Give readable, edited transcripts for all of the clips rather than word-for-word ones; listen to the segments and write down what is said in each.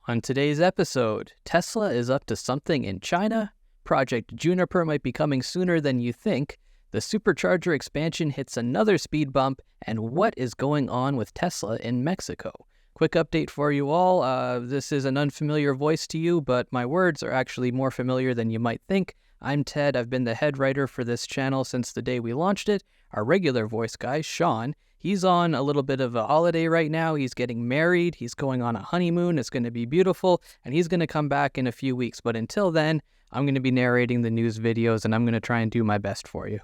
On today's episode, Tesla is up to something in China, Project Juniper might be coming sooner than you think, the supercharger expansion hits another speed bump, and what is going on with Tesla in Mexico? Quick update for you all. This is an unfamiliar voice to you, but my words are actually more familiar than you might think. I'm Ted. I've been the head writer for this channel since the day we launched it. Our regular voice guy, Sean, he's on a little bit of a holiday right now. He's getting married. He's going on a honeymoon. It's going to be beautiful, and he's going to come back in a few weeks. But until then, I'm going to be narrating the news videos, and I'm going to try and do my best for you.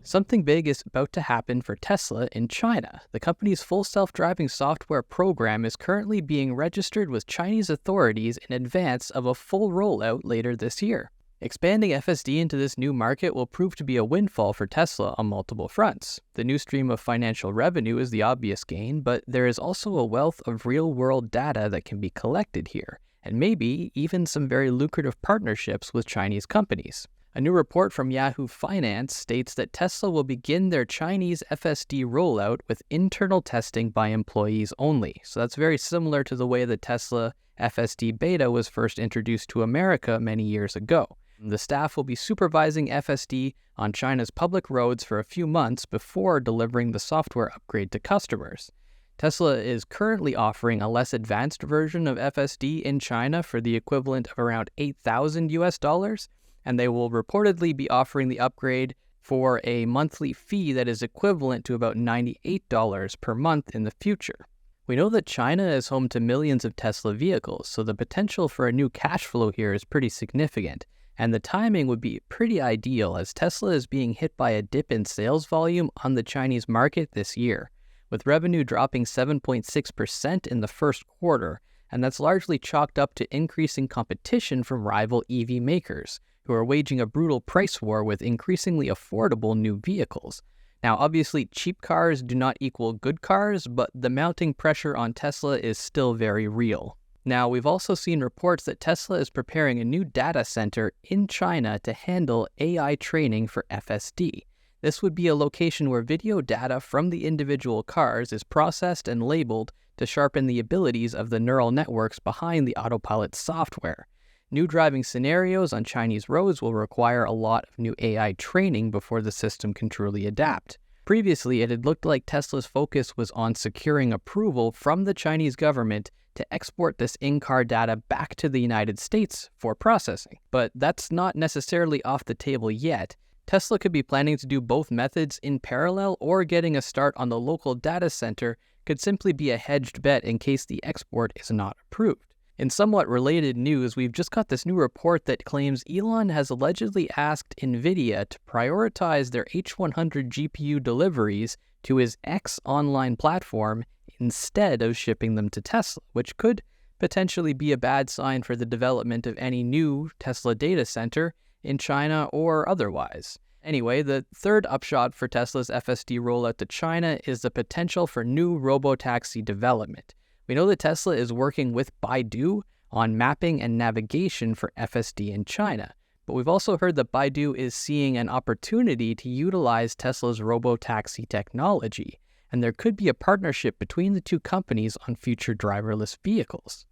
Something big is about to happen for Tesla in China. The company's full self-driving software program is currently being registered with Chinese authorities in advance of a full rollout later this year. Expanding FSD into this new market will prove to be a windfall for Tesla on multiple fronts. The new stream of financial revenue is the obvious gain, but there is also a wealth of real-world data that can be collected here, and maybe even some very lucrative partnerships with Chinese companies. A new report from Yahoo Finance states that Tesla will begin their Chinese FSD rollout with internal testing by employees only. So that's very similar to the way the Tesla FSD beta was first introduced to America many years ago. The staff will be supervising FSD on China's public roads for a few months before delivering the software upgrade to customers. Tesla is currently offering a less advanced version of FSD in China for the equivalent of around $8,000, and they will reportedly be offering the upgrade for a monthly fee that is equivalent to about $98 per month in the future. We know that China is home to millions of Tesla vehicles, so the potential for a new cash flow here is pretty significant, and the timing would be pretty ideal as Tesla is being hit by a dip in sales volume on the Chinese market this year, with revenue dropping 7.6% in the first quarter, and that's largely chalked up to increasing competition from rival EV makers, who are waging a brutal price war with increasingly affordable new vehicles. Now, obviously, cheap cars do not equal good cars, but the mounting pressure on Tesla is still very real. Now, we've also seen reports that Tesla is preparing a new data center in China to handle AI training for FSD. This would be a location where video data from the individual cars is processed and labeled to sharpen the abilities of the neural networks behind the autopilot software. New driving scenarios on Chinese roads will require a lot of new AI training before the system can truly adapt. Previously, it had looked like Tesla's focus was on securing approval from the Chinese government to export this in-car data back to the United States for processing. But that's not necessarily off the table yet. Tesla could be planning to do both methods in parallel, or getting a start on the local data center could simply be a hedged bet in case the export is not approved. In somewhat related news, we've just got this new report that claims Elon has allegedly asked NVIDIA to prioritize their H100 GPU deliveries to his X online platform instead of shipping them to Tesla, which could potentially be a bad sign for the development of any new Tesla data center in China or otherwise. Anyway, the third upshot for Tesla's FSD rollout to China is the potential for new robotaxi development. We know that Tesla is working with Baidu on mapping and navigation for FSD in China, but we've also heard that Baidu is seeing an opportunity to utilize Tesla's robotaxi technology, and there could be a partnership between the two companies on future driverless vehicles.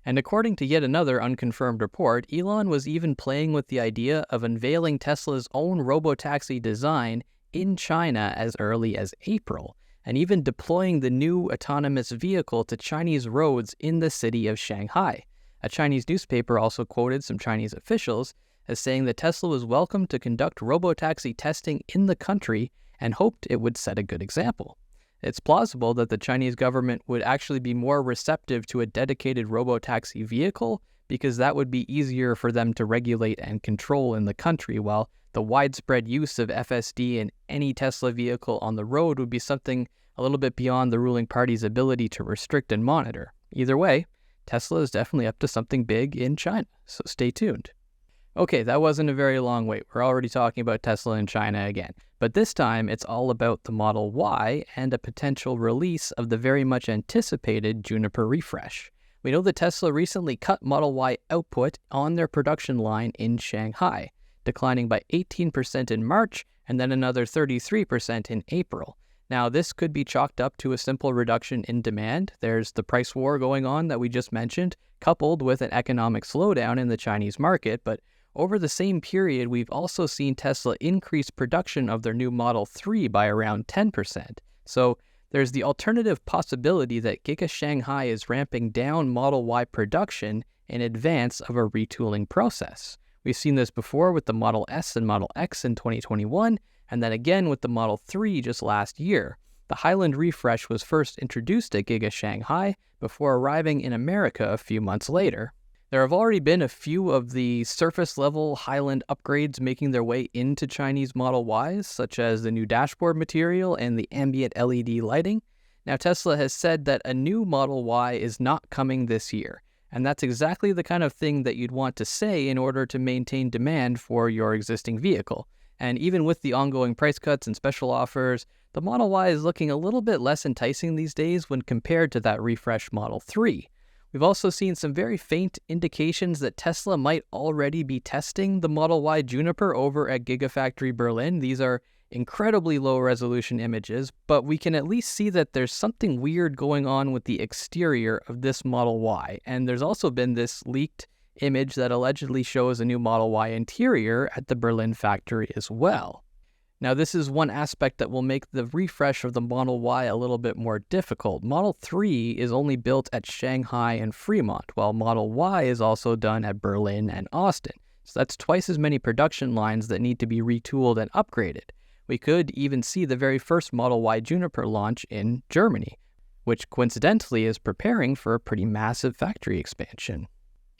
And according to yet another unconfirmed report, Elon was even playing with the idea of unveiling Tesla's own robotaxi design in China as early as April, and even deploying the new autonomous vehicle to Chinese roads in the city of Shanghai. A Chinese newspaper also quoted some Chinese officials as saying that Tesla was welcome to conduct robotaxi testing in the country and hoped it would set a good example. It's plausible that the Chinese government would actually be more receptive to a dedicated robotaxi vehicle because that would be easier for them to regulate and control in the country, while the widespread use of FSD in any Tesla vehicle on the road would be something a little bit beyond the ruling party's ability to restrict and monitor. Either way, Tesla is definitely up to something big in China, so stay tuned. Okay, that wasn't a very long wait. We're already talking about Tesla in China again. But this time, it's all about the Model Y and a potential release of the very much anticipated Juniper refresh. We know that Tesla recently cut Model Y output on their production line in Shanghai, declining by 18% in March and then another 33% in April. Now, this could be chalked up to a simple reduction in demand. There's the price war going on that we just mentioned, coupled with an economic slowdown in the Chinese market. But over the same period, we've also seen Tesla increase production of their new Model 3 by around 10%. So there's the alternative possibility that Giga Shanghai is ramping down Model Y production in advance of a retooling process. We've seen this before with the Model S and Model X in 2021, and then again with the Model 3 just last year. The Highland refresh was first introduced at Giga Shanghai before arriving in America a few months later. There have already been a few of the surface-level Highland upgrades making their way into Chinese Model Ys, such as the new dashboard material and the ambient LED lighting. Now, Tesla has said that a new Model Y is not coming this year, and that's exactly the kind of thing that you'd want to say in order to maintain demand for your existing vehicle. And even with the ongoing price cuts and special offers, the Model Y is looking a little bit less enticing these days when compared to that refreshed Model 3. We've also seen some very faint indications that Tesla might already be testing the Model Y Juniper over at Gigafactory Berlin. These are incredibly low-resolution images, but we can at least see that there's something weird going on with the exterior of this Model Y. And there's also been this leaked image that allegedly shows a new Model Y interior at the Berlin factory as well. Now, this is one aspect that will make the refresh of the Model Y a little bit more difficult. Model 3 is only built at Shanghai and Fremont, while Model Y is also done at Berlin and Austin. So that's twice as many production lines that need to be retooled and upgraded. We could even see the very first Model Y Juniper launch in Germany, which coincidentally is preparing for a pretty massive factory expansion.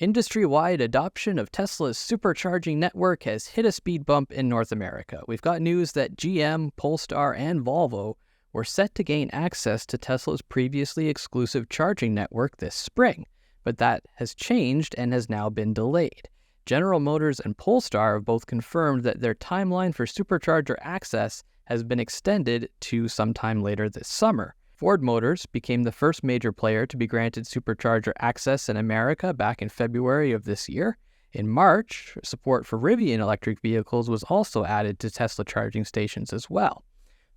Industry-wide adoption of Tesla's supercharging network has hit a speed bump in North America. We've got news that GM, Polestar, and Volvo were set to gain access to Tesla's previously exclusive charging network this spring, but that has changed and has now been delayed. General Motors and Polestar have both confirmed that their timeline for supercharger access has been extended to sometime later this summer. Ford Motors became the first major player to be granted supercharger access in America back in February of this year. In March, support for Rivian electric vehicles was also added to Tesla charging stations as well.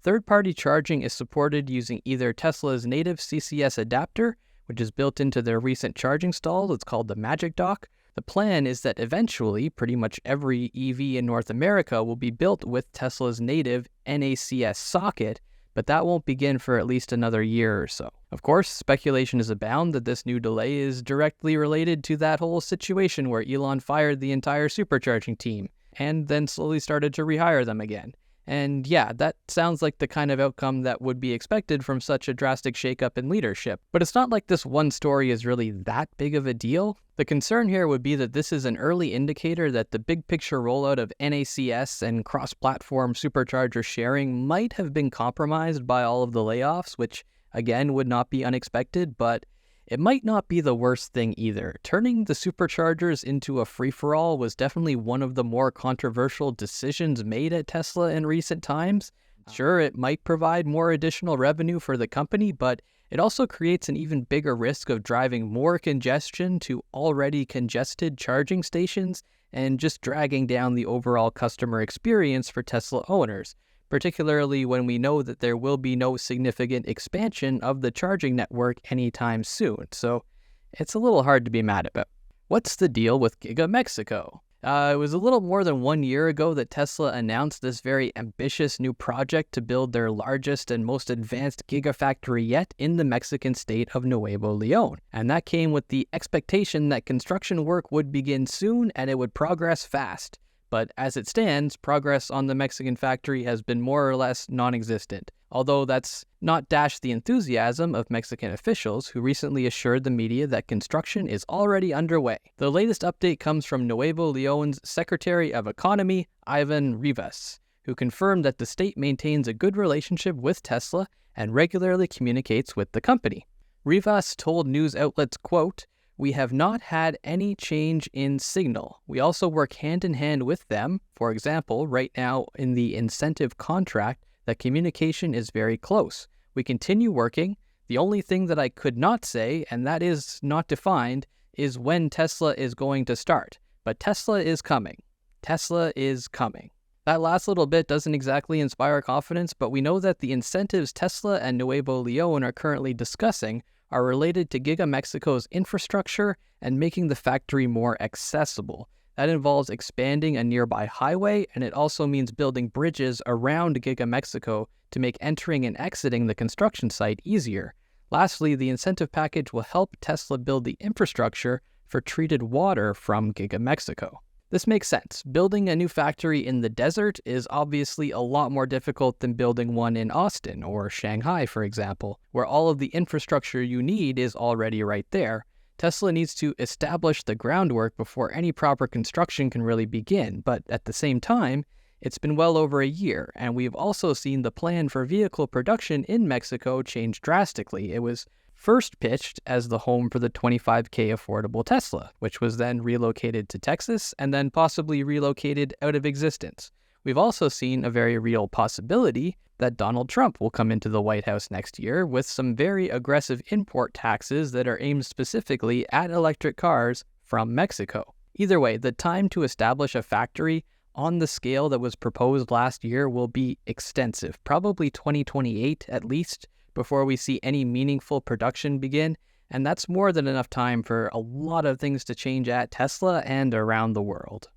Third-party charging is supported using either Tesla's native CCS adapter, which is built into their recent charging stall. It's called the Magic Dock. The plan is that eventually, pretty much every EV in North America will be built with Tesla's native NACS socket, but that won't begin for at least another year or so. Of course, speculation is abound that this new delay is directly related to that whole situation where Elon fired the entire supercharging team and then slowly started to rehire them again. And yeah, that sounds like the kind of outcome that would be expected from such a drastic shakeup in leadership. But it's not like this one story is really that big of a deal. The concern here would be that this is an early indicator that the big picture rollout of NACS and cross-platform supercharger sharing might have been compromised by all of the layoffs, which again would not be unexpected, but it might not be the worst thing either. Turning the superchargers into a free-for-all was definitely one of the more controversial decisions made at Tesla in recent times. Sure, it might provide more additional revenue for the company, but it also creates an even bigger risk of driving more congestion to already congested charging stations and just dragging down the overall customer experience for Tesla owners, particularly when we know that there will be no significant expansion of the charging network anytime soon. So it's a little hard to be mad about. What's the deal with Giga Mexico? It was a little more than 1 year ago that Tesla announced this very ambitious new project to build their largest and most advanced gigafactory yet in the Mexican state of Nuevo León. And that came with the expectation that construction work would begin soon and it would progress fast. But as it stands, progress on the Mexican factory has been more or less non-existent. Although that's not dashed the enthusiasm of Mexican officials who recently assured the media that construction is already underway. The latest update comes from Nuevo León's Secretary of Economy, Ivan Rivas, who confirmed that the state maintains a good relationship with Tesla and regularly communicates with the company. Rivas told news outlets, quote, "We have not had any change in signal. We also work hand in hand with them. For example, right now in the incentive contract, the communication is very close. We continue working. The only thing that I could not say, and that is not defined, is when Tesla is going to start. But Tesla is coming. Tesla is coming." That last little bit doesn't exactly inspire confidence, but we know that the incentives Tesla and Nuevo Leon are currently discussing are related to Giga Mexico's infrastructure and making the factory more accessible. That involves expanding a nearby highway, and it also means building bridges around Giga Mexico to make entering and exiting the construction site easier. Lastly, the incentive package will help Tesla build the infrastructure for treated water from Giga Mexico. This makes sense. Building a new factory in the desert is obviously a lot more difficult than building one in Austin or Shanghai, for example, where all of the infrastructure you need is already right there. Tesla needs to establish the groundwork before any proper construction can really begin, but at the same time, it's been well over a year, and we've also seen the plan for vehicle production in Mexico change drastically. It was first pitched as the home for the $25K affordable Tesla, which was then relocated to Texas and then possibly relocated out of existence. We've also seen a very real possibility that Donald Trump will come into the White House next year with some very aggressive import taxes that are aimed specifically at electric cars from Mexico. Either way, the time to establish a factory on the scale that was proposed last year will be extensive, probably 2028 at least, before we see any meaningful production begin, and that's more than enough time for a lot of things to change at Tesla and around the world.